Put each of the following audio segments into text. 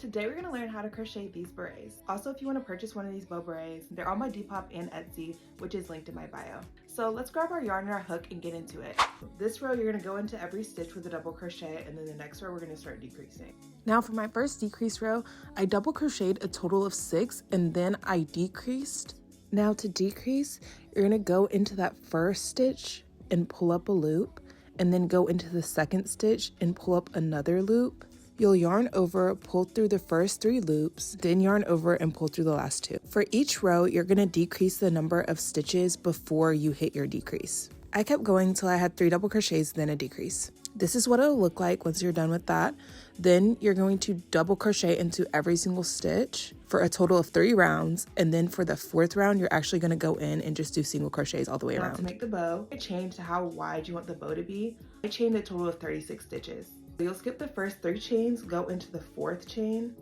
Today we're going to learn how to crochet these berets. Also, if you want to purchase one of these bow berets, they're on my Depop and Etsy, which is linked in my bio. So let's grab our yarn and our hook and get into it. This row you're going to go into every stitch with a double crochet, and then the next row we're going to start decreasing. Now for my first decrease row, I double crocheted a total of 6 and then I decreased. Now to decrease, you're going to go into that first stitch and pull up a loop, and then go into the second stitch and pull up another loop. You'll yarn over, pull through the first 3 loops, then yarn over and pull through the last 2. For each row, you're going to decrease the number of stitches before you hit your decrease. I kept going till I had 3 double crochets, then a decrease. This is what it'll look like once you're done with that. Then you're going to double crochet into every single stitch for a total of 3 rounds. And then for the 4th round, you're actually going to go in and just do single crochets all the way around. To make the bow, I changed to how wide you want the bow to be. I chained a total of 36 stitches. You'll skip the first 3 chains, go into the 4th chain,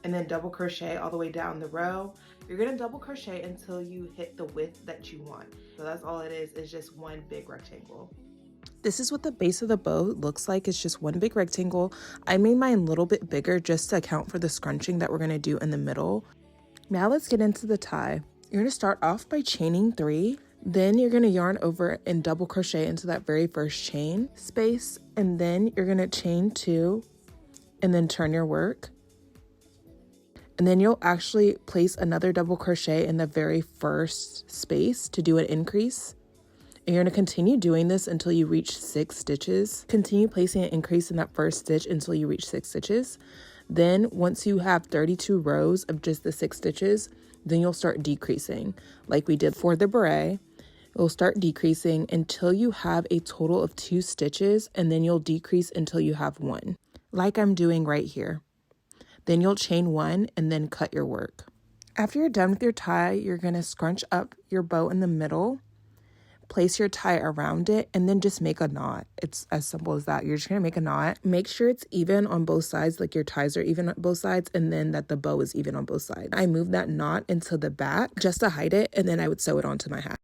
and then double crochet all the way down the row. You're gonna double crochet until you hit the width that you want. So that's all it is just one big rectangle. This is what the base of the bow looks like. It's just one big rectangle. I made mine a little bit bigger just to account for the scrunching that we're gonna do in the middle. Now let's get into the tie. You're gonna start off by chaining 3. Then you're going to yarn over and double crochet into that very first chain space, and then you're going to chain 2 and then turn your work. And then you'll actually place another double crochet in the very first space to do an increase. And you're going to continue doing this until you reach 6 stitches. Continue placing an increase in that first stitch until you reach 6 stitches. Then once you have 32 rows of just the 6 stitches, then you'll start decreasing like we did for the beret. You'll start decreasing until you have a total of 2 stitches, and then you'll decrease until you have 1, like I'm doing right here. Then you'll chain 1 and then cut your work. After you're done with your tie, you're going to scrunch up your bow in the middle, place your tie around it, and then just make a knot. It's as simple as that. You're just going to make a knot. Make sure it's even on both sides, like your ties are even on both sides, and then that the bow is even on both sides. I moved that knot into the back just to hide it, and then I would sew it onto my hat.